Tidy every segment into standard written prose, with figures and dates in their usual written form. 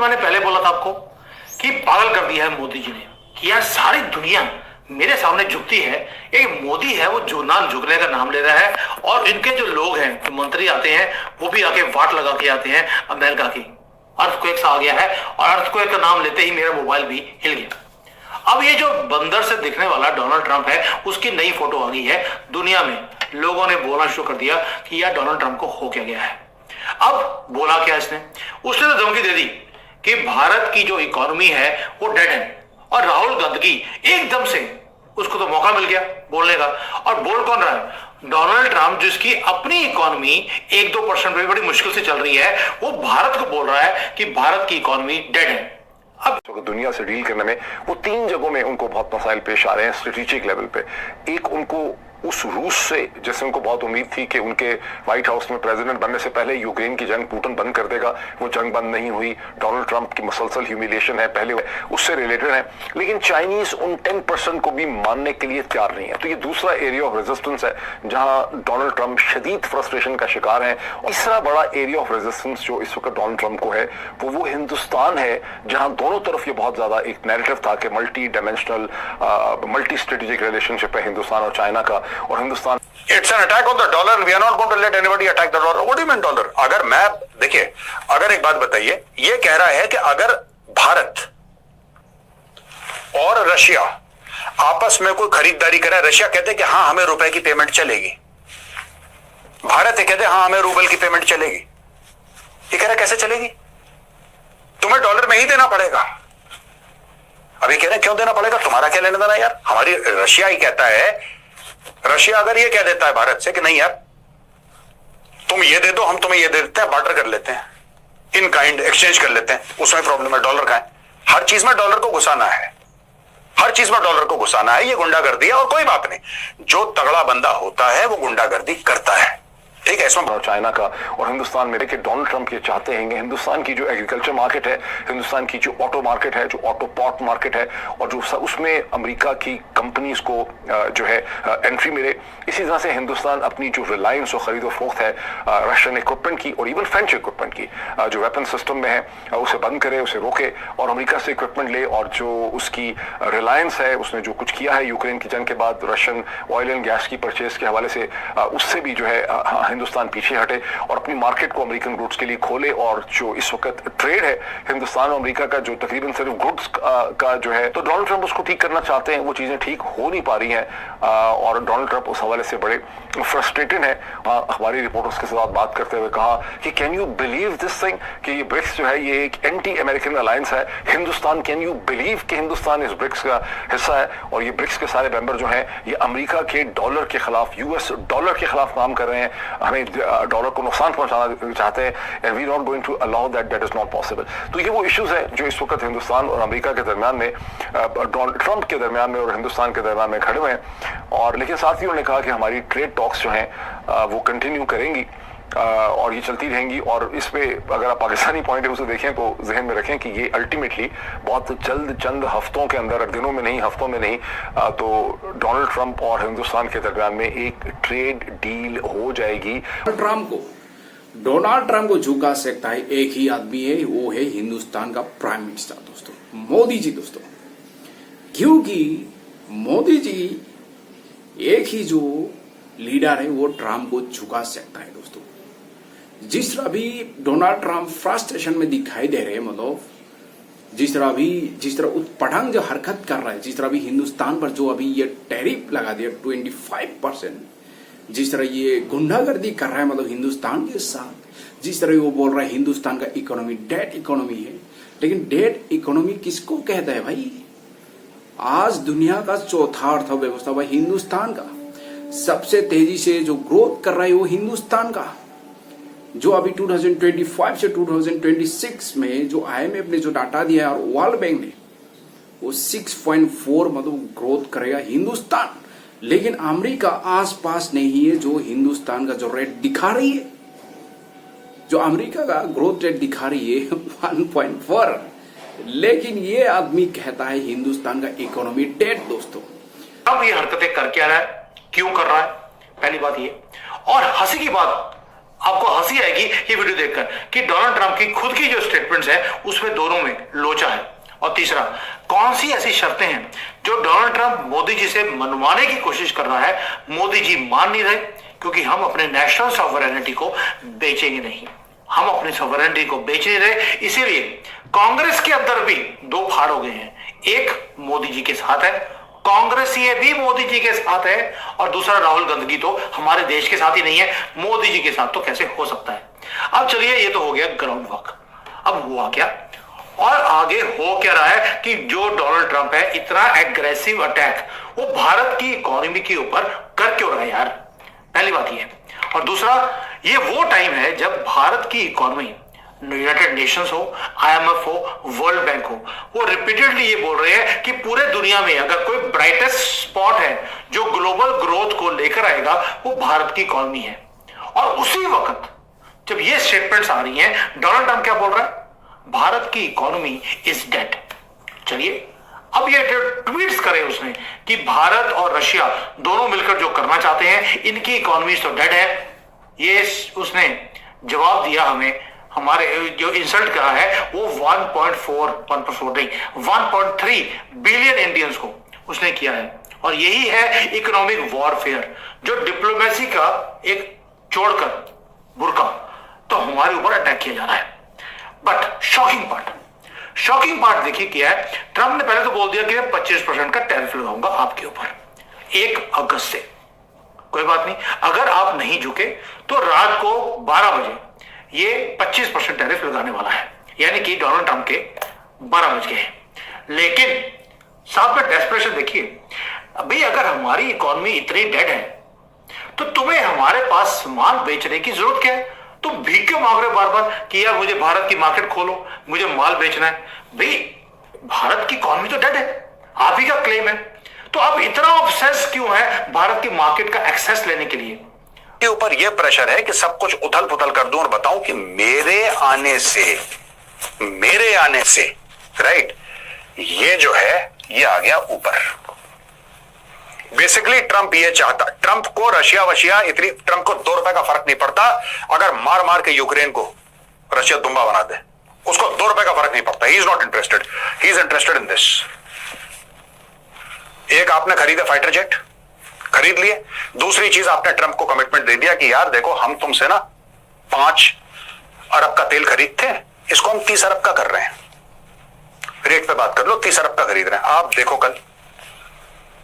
मैंने पहले बोला था आपको कि पागल कर दिया है मोदी जी ने कि यार सारी दुनिया मेरे सामने झुकती है, एक मोदी है वो जो नाम झुकने का नाम ले रहा है, और इनके जो लोग हैं, जो मंत्री आते हैं, वो भी आके वाट लगा के आते हैं अमेरिका की। अर्थक्वेक आ गया है, और अर्थक्वेक का नाम लेते ही मेरा मोबाइल भी हिल गया। अब ये जो बंदर से दिखने वाला डोनाल्ड ट्रंप है, उसकी नई फोटो आ गई है दुनिया में। लोगों ने बोलना शुरू कर दिया कि यार डोनाल्ड ट्रंप को हो क्या गया है। अब बोला क्या उसने तो धमकी दे दी कि भारत की जो इकोनॉमी है वो डेड है, और राहुल गांधी एकदम से उसको तो मौका मिल गया बोलने का। और बोल कौन रहा है? डोनाल्ड ट्रंप, जिसकी अपनी इकोनॉमी 1-2% पे बड़ी मुश्किल से चल रही है, वो भारत को बोल रहा है कि भारत की इकोनॉमी डेड है। अब दुनिया से डील करने में वो 3 जगहों में उनको बहुत मसाइल पेश आ रहे हैं स्ट्रेटेजिक लेवल पे। एक, उनको उस रूस से, जैसे उनको बहुत उम्मीद थी कि उनके व्हाइट हाउस में प्रेसिडेंट बनने से पहले यूक्रेन की जंग पुतिन बंद कर देगा, वो जंग बंद नहीं हुई। डोनाल्ड ट्रंप की मसलसल ह्यूमिलिएशन है पहले, उससे रिलेटेड है। लेकिन चाइनीज उन 10% को भी मानने के लिए तैयार नहीं है। तो ये दूसरा एरिया ऑफ रेजिस्टेंस है जहां डोनाल्ड ट्रंप शदीद फ्रस्ट्रेशन का शिकार है। तीसरा बड़ा एरिया ऑफ रेजिस्टेंस जो इस वक्त डोनाल्ड ट्रंप को है वो हिंदुस्तान है, जहां दोनों तरफ ये बहुत ज्यादा एक नैरेटिव था कि multi dimensional multi strategic relationship है हिंदुस्तान और चाइना का। और Hindustan, it's an attack on the dollar, we are not going to let anybody attack the dollar. What do you mean dollar? अगर मैं, देखिए, अगर एक बात बताइए, ये कह रहा है कि अगर भारत और रशिया आपस में कोई खरीदारी करे, रशिया कहते कि हाँ हमें रुपए की पेमेंट चलेगी, भारत कहते हाँ हमें रूबल की पेमेंट चलेगी, ये कह रहा कैसे चलेगी? तुम्हें डॉलर में ही देना पड़ेगा। अभी कह रहे क्यों देना पड़ेगा, तुम्हारा क्या लेना देना यार? हमारी रशिया ही कहता है, रशिया अगर ये कह देता है भारत से कि नहीं यार तुम ये दे दो, हम तुम्हें ये दे देते हैं, बार्टर कर लेते हैं, इन काइंड एक्सचेंज कर लेते हैं, उसमें प्रॉब्लम है? डॉलर का है, हर चीज में डॉलर को घुसाना है, हर चीज में डॉलर को घुसाना है, ये गुंडागर्दी है। और कोई बात नहीं, जो तगड़ा बंदा होता है वो गुंडागर्दी करता है, ठीक है? इसमें चाइना का और हिंदुस्तान में देखिए, डोनाल्ड ट्रंप ये चाहते हैं कि हिंदुस्तान की जो एग्रीकल्चर मार्केट है, हिंदुस्तान की जो ऑटो मार्केट है, जो ऑटो पॉट मार्केट है, और जो उसमें अमेरिका की कंपनीज को जो है एंट्री मिले। इसी तरह से हिंदुस्तान अपनी जो रिलायंस और खरीदो फरोख्त है रशियन इक्विपमेंट की और इवन फ्रेंच इक्विपमेंट की जो वेपन सिस्टम में है उसे बंद करे, उसे रोके और अमेरिका से इक्विपमेंट ले। और जो उसकी रिलायंस है, उसने जो कुछ किया है यूक्रेन की जंग के बाद रशियन ऑयल एंड गैस की परचेज के हवाले से, उससे भी जो है हिंदुस्तान पीछे हटे और अपनी मार्केट को अमेरिकन गुड्स के लिए खोले। और जो इस वक्त ट्रेड है हिंदुस्तान और अमेरिका का, जो तकरीबन सिर्फ गुड्स का जो है, तो डोनाल्ड ट्रंप उसको ठीक करना चाहते हैं, वो चीजें ठीक हो नहीं पा रही हैं। और डोनाल्ड ट्रंप उस हवाले से बड़े फ्रस्ट्रेटेड है। हमारी रिपोर्टर्स के साथ बात करते हुए कहा कि can you believe this thing, कि ये ब्रिक्स जो है ये एक एंटी अमेरिकन अलायंस है। हिंदुस्तान, कैन यू बिलीव कि हिंदुस्तान इस ब्रिक्स का हिस्सा है, और ये ब्रिक्स के सारे मेंबर जो हैं ये अमेरिका के डॉलर के खिलाफ, यूएस डॉलर के खिलाफ काम कर रहे हैं, हमें डॉलर को नुकसान पहुंचाना चाहते हैं, and we not going to allow that, that is not possible. तो ये वो इश्यूज है जो इस वक्त हिंदुस्तान और अमेरिका के दरमियान में, डोनाल्ड ट्रंप के दरमियान में और हिंदुस्तान के दरमियान में खड़े हुए हैं। और लेकिन साथ ही उन्होंने कहा कि हमारी ट्रेड टॉक्स जो हैं वो कंटिन्यू करेंगी और ये चलती रहेंगी। और इस पे अगर आप पाकिस्तानी पॉइंट ऑफ व्यू से देखें तो जहन में रखें कि ये अल्टीमेटली बहुत जल्द, चंद हफ्तों के अंदर, दिनों में नहीं, हफ्तों में नहीं, तो डोनाल्ड ट्रंप और हिंदुस्तान के दरमियान में एक ट्रेड डील हो जाएगी। डोनाल्ड ट्रंप को झुका सकता है एक ही आदमी है, वो है हिंदुस्तान का प्राइम मिनिस्टर दोस्तों, मोदी जी दोस्तों। क्योंकि मोदी जी एक ही जो लीडर है वो ट्रंप को झुका सकता है दोस्तों। जिस तरह भी डोनाल्ड ट्रंप फ्रस्ट्रेशन में दिखाई दे रहे हैं, मतलब जिस तरह उत्पटांग जो हरकत कर रहा है, जिस तरह भी हिंदुस्तान पर जो अभी ये टैरिफ लगा दिया 25%, जिस तरह ये गुंडागर्दी कर रहा है मतलब हिंदुस्तान के साथ, जिस तरह वो बोल रहा है हिंदुस्तान का इकोनॉमी डेड इकोनॉमी है। लेकिन डेड इकोनॉमी किसको कहता है भाई? आज दुनिया का चौथा अर्थव्यवस्था भाई हिंदुस्तान का, सबसे तेजी से जो ग्रोथ कर रहा है वो हिंदुस्तान का, जो अभी 2025 से 2026 में जो IMF ने जो डाटा दिया है और वर्ल्ड बैंक ने, वो 6.4 मतलब ग्रोथ करेगा हिंदुस्तान। लेकिन अमेरिका आसपास नहीं है जो हिंदुस्तान का जो रेट दिखा रही है, जो अमेरिका का ग्रोथ रेट दिखा रही है 1.4, लेकिन ये आदमी कहता है हिंदुस्तान का इकोनॉमी डेड दोस्तों। अब ये हरकतें कर क्या रहा है, क्यों कर रहा है, पहली बात ये। और हंसी की बात, आपको हंसी आएगी ये वीडियो देखकर कि डोनाल्ड ट्रंप की खुद की जो स्टेटमेंट्स है उसमें दोनों में लोचा है। और तीसरा, कौन सी ऐसी शर्तें हैं जो डोनाल्ड ट्रंप मोदी जी से मनवाने की कोशिश कर रहा है, मोदी जी मान नहीं रहे, क्योंकि हम अपने नेशनल सॉवरेनिटी को बेचेंगे नहीं, हम अपनी सॉवरेनिटी को बेच नहीं रहे। इसीलिए कांग्रेस के अंदर भी दो फाड़ हो गए हैं, एक मोदी जी के साथ है, कांग्रेस ये भी मोदी जी के साथ है, और दूसरा राहुल गांधी तो हमारे देश के साथ ही नहीं है, मोदी जी के साथ तो कैसे हो सकता है। अब चलिए, ये तो हो गया ग्राउंड वर्क। अब हुआ क्या और आगे हो क्या रहा है कि जो डोनाल्ड ट्रंप है इतना एग्रेसिव अटैक वो भारत की इकोनॉमी के ऊपर कर क्यों रहा है यार, पहली बात ये। और दूसरा, ये वो टाइम है जब भारत की इकोनॉमी, यूनाइटेड नेशंस हो, IMF हो, वर्ल्ड बैंक हो, वो रिपीटेडली ये बोल रहे हैं कि पूरे दुनिया में अगर कोई ब्राइटेस्ट स्पॉट है जो ग्लोबल ग्रोथ को लेकर आएगा वो भारत की इकोनॉमी है। और उसी वक्त जब ये स्टेटमेंट्स आ रही हैं, डोनाल्ड ट्रंप क्या बोल रहा है, भारत की इकोनॉमी इज डेड। चलिए, अब ये ट्वीट्स करे उसने कि भारत और रशिया दोनों मिलकर जो करना चाहते हैं, इनकी इकोनॉमी तो डेड है। ये उसने जवाब दिया हमें, हमारे जो इंसल्ट करा है वो 1.3 बिलियन इंडियंस को उसने किया है। और यही है इकोनॉमिक वॉरफेयर, जो डिप्लोमेसी का एक छोड़कर बुरका तो हमारे ऊपर अटैक किया जा रहा है। बट शॉकिंग पार्ट देखिए क्या है, ट्रंप ने पहले तो बोल दिया कि मैं 25% का टैरिफ लगाऊंगा आपके ऊपर 1 अगस्त से। कोई बात नहीं, अगर आप नहीं झुके तो रात को 12 बजे ये 25% टैरिफ लगाने वाला है, यानी कि डोनाल्ड ट्रंप के 12 बज गए। लेकिन साथ में डेस्परेशन देखिए, अभी अगर हमारी इकोनॉमी इतनी डेड है तो तुम्हें हमारे पास माल बेचने की जरूरत क्या है? तुम भीख क्यों मांग रहे हो बार बार कि यार मुझे भारत की मार्केट खोलो, मुझे माल बेचना है। भाई भारत की इकोनॉमी तो डेड है, आप ही का क्लेम है, तो आप इतना ऑब्सेस क्यों है भारत की मार्केट का एक्सेस लेने के लिए? के ऊपर यह प्रेशर है कि सब कुछ उथल पुथल कर दूं और बताऊं कि मेरे आने से राइट, ये जो है ये आ गया ऊपर। बेसिकली ट्रंप ये चाहता, ट्रंप को रशिया वशिया इतनी, ट्रंप को 2 रुपए का फर्क नहीं पड़ता अगर मार मार के यूक्रेन को रशिया दुम्बा बना दे, उसको 2 रुपए का फर्क नहीं पड़ता। He is not interested, he is interested in this. एक आपने खरीदे फाइटर जेट, खरीद लिए। दूसरी चीज, आपने ट्रंप को कमिटमेंट दे दिया कि यार देखो हम तुमसे ना 5 अरब का तेल खरीदते हैं, इसको हम 30 अरब का कर रहे हैं, रेट पे बात कर लो, 30 अरब का खरीद रहे हैं। आप देखो कल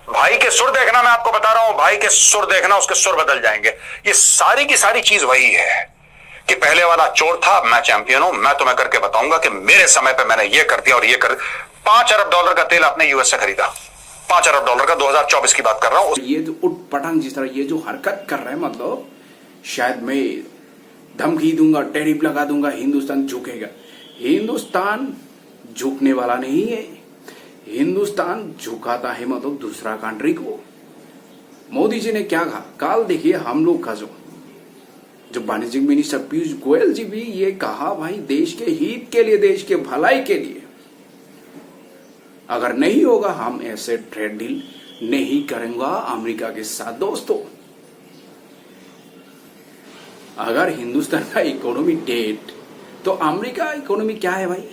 भाई के सुर देखना, मैं आपको बता रहा हूं, भाई के सुर देखना, उसके सुर बदल जाएंगे। ये सारी की सारी चीज वही है कि पहले वाला चोर था, मैं चैंपियन हूं, मैं तुम्हें करके बताऊंगा कि मेरे समय पे मैंने ये कर दिया और ये कर। $5 अरब का तेल आपने यूएस से खरीदा, $5 अरब का, 2024 की बात कर रहा हूं। ये जो उटपटांग जिस तरह ये जो हरकत कर रहे हैं, मतलब शायद मैं धमकी दूंगा, टैरिफ लगा दूंगा, हिंदुस्तान झुकेगा। हिंदुस्तान झुकने वाला नहीं है, हिंदुस्तान झुकाता है मतलब दूसरा कंट्री को। मोदी जी ने क्या कहा कल देखिए, हम लोग का जो वाणिज्य मिनिस्टर पीयूष गोयल जी भी ये कहा, भाई देश के हित के लिए, देश के भलाई के लिए अगर नहीं होगा हम ऐसे ट्रेड डील नहीं करेंगे अमेरिका के साथ। दोस्तों, अगर हिंदुस्तान का इकोनॉमी डेड तो अमेरिका इकोनॉमी क्या है भाई,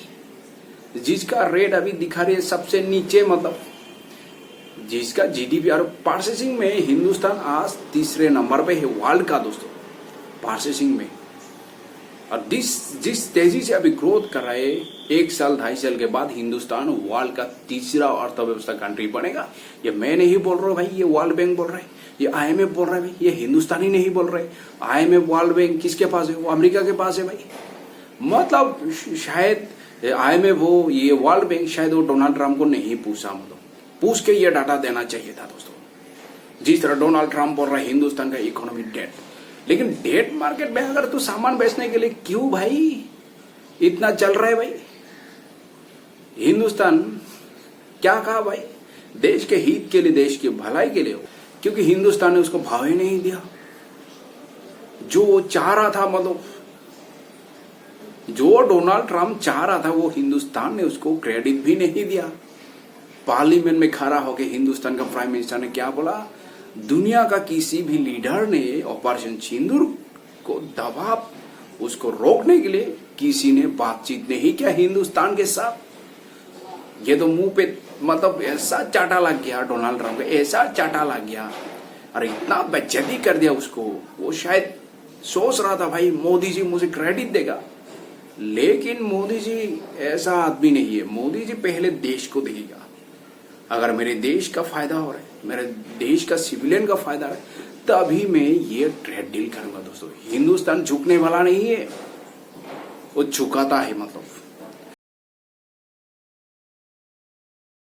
जिसका रेट अभी दिखा रही है सबसे नीचे, मतलब जिसका जीडीपी और प्रोसेसिंग में हिंदुस्तान आज 3रे नंबर पे है वर्ल्ड का दोस्तों, प्रोसेसिंग में। और जिस तेजी से अभी ग्रोथ कर रहे हैं, 1 साल 2.5 साल के बाद हिंदुस्तान वर्ल्ड का 3रा अर्थव्यवस्था कंट्री बनेगा। ये मैं नहीं बोल रहा हूँ भाई, ये वर्ल्ड बैंक बोल रहा है, ये IMF बोल रहा है भाई, ये हिंदुस्तान ही नहीं बोल रहे। IMF वर्ल्ड बैंक किसके पास है? वो अमेरिका के पास है भाई। मतलब शायद IMF हो, ये वर्ल्ड बैंक, शायद वो डोनाल्ड ट्रंप को नहीं पूछा, मतलब पूछ के ये डाटा देना चाहिए था दोस्तों। जिस तरह डोनाल्ड ट्रंप बोल रहा है हिंदुस्तान का इकोनॉमी डेड, लेकिन डेट मार्केट में अगर तू सामान बेचने के लिए क्यों भाई इतना चल रहा है भाई? हिंदुस्तान क्या कहा भाई, देश के हित के लिए, देश की भलाई के लिए हो, क्योंकि हिंदुस्तान ने उसको भाव ही नहीं दिया जो वो चाह रहा था। मतलब जो डोनाल्ड ट्रंप चाह रहा था वो हिंदुस्तान ने उसको क्रेडिट भी नहीं दिया। पार्लियामेंट में खड़ा होकर हिंदुस्तान का प्राइम मिनिस्टर ने क्या बोला, दुनिया का किसी भी लीडर ने ऑपरेशन सिंदूर उसको दबाव, उसको रोकने के लिए किसी ने बातचीत नहीं किया हिंदुस्तान के साथ। ये तो मुंह पे मतलब ऐसा चाटा लग गया डोनाल्ड ट्रंप को, ऐसा चाटा लग गया और इतना बेइज्जती कर दिया उसको। वो शायद सोच रहा था भाई मोदी जी मुझे क्रेडिट देगा, लेकिन मोदी जी ऐसा आदमी नहीं है। मोदी जी पहले देश को देखेगा। अगर मेरे देश का फायदा हो रहा है, मेरे देश का सिविलियन का फायदा है, तभी मैं ये ट्रेड डील करूंगा दोस्तों। हिंदुस्तान झुकने वाला नहीं है, वो झुकाता है मतलब।